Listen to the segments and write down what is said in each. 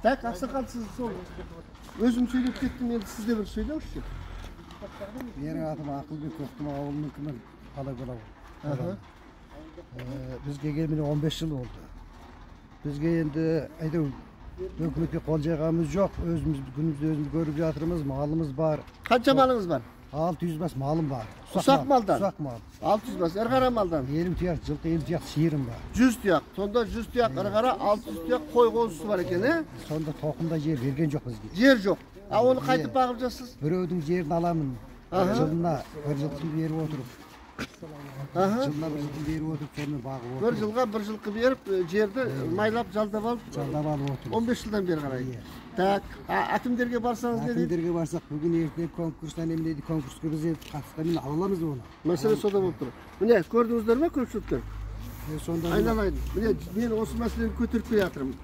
Так, ақсақал сіз сол өзім сөйлеп кеттім, енді сіз де бір сөйлеңізші. Менің атым Ақылбек, Көктұма ауылыныкімін, Қалакөлау. Біз келгеніне 15 жыл болды. Бізге енді әйтеу өкіметке қол жайғанымыз жоқ, өзіміз күнімізді өзіміз көріп жатырмыз, малымыз бар. Қанша малыңыз бар? 600 бас малым бар. Ұсақ малдан? Ұсақ мал. 600 бас, ірғара малдан? 50 тұяқ, жылқы 50 тұяқ сиырым бар. 100 тұяқ, сонда 100 тұяқ ірғара, 600 тұяқ қой қозысы бар екен, е? Сонда тоқымда жер берген жоқ бізге. Жер жоқ. Оны қайтып бағып жассыз? Біреудің жерін аламын, жылына бір жылқы беріп отырып. Жылына бір жылқы беріп отырып, соны бағып отырып. Бір жылға бір жылқы беріп, жерді майлап, жалдап алып отырып. 15 жылдан бері қарай. Так, әкімдерге барсаңыз не дейді? Әкімдерге барсақ, бүгін ертең конкурстан емдейді, конкурсқа біз қатысқанмен ала аламыз оны. Мәселе сода болып тұр. Міне, көрдіңіздер ме көпшіліктер? Айналайын. Міне, мен осы мәселені көтеріп келе жатырмын.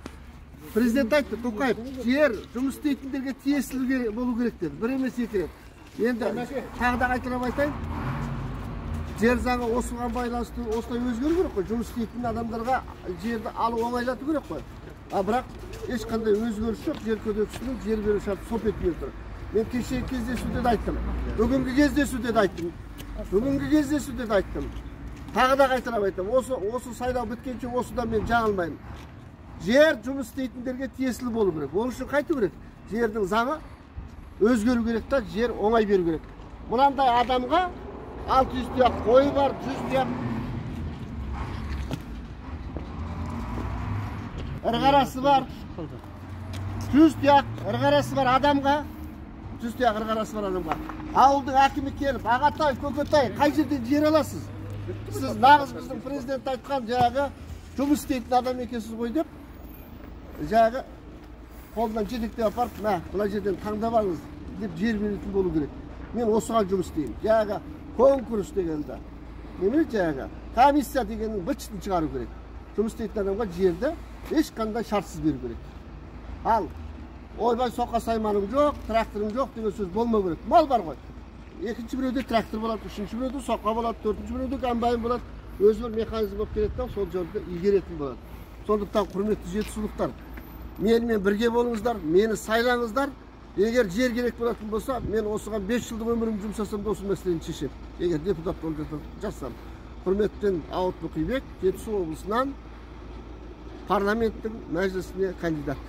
Президент айтты, Тоқаев, жер жұмыс істейтіндерге тиесілі болу керек деді. Бір емес екі рет. Енді тағы да қайталап айтайын. Жер заңы осыған байланысты осылай өзгеру керек қой. Жұмыс істейтін адамдарға жерді алу оңайлату керек қой. Бірақ ешқандай өзгеріс жоқ. Жер кодексінің жер беру шарты соп етпей тұр. Мен кеше кездесуде де айттым. Бүгінгі кездесуде де айттым. Бүгінгі кездесуде де айттым. Тағы да қайталап айтам. Осы сайлау біткенше осыдан мен жаңылмаймын. Жер жұмыс істейтіндерге тиесілі болу керек. Ол үшін қайту керек. Жердің заңы өзгеру керек та, жер оңай беру керек. Мынандай адамға 600 тұяқ қойы бар, 100 тұяқ ірғарасы бар, 100 тұяқ ірғарасы бар адамға, 100 тұяқ ірғарасы бар адамға. Ауылдың әкімі келіп, ағатай, көкетай, қай жерден жер аласыз? Сіз нағыз біздің президент айтқан жаңағы жұмыс істейтін адам екенсіз ғой деп, жаңағы қолынан жетектеп апарып, мына жерден таңдап алыңыз деп жер беретін болу керек. Мен осыған жұмыс істеймін. Жаңағы конкурс дегенді, немесе жаңағы комиссия дегеннің бытшытын шығару керек. Жұмыс істейтін адамға жерді ешқандай шартсыз беру керек. Ал ойбай соқа сайманым жоқ, тракторым жоқ деген сөз болмау керек. Мал бар ғой. Екінші біреуде трактор болады, үшінші біреуде соқа болады, төртінші біреуде комбайн болады. Өзі бір механизм болып келеді, сол жерде игеретін болады. Сондықтан құрметті жетісулықтар, менімен бірге болыңыздар, мені сайлаңыздар. Егер жер керек болатын болса, мен осыған 5 жылдық өмірімді жұмсасам да осы мәселені шешемін. Егер депутат болып жатсам. Құрметтен Ауыт Мұқибек, Жетісу облысынан парламенттің мәжілісіне кандидат.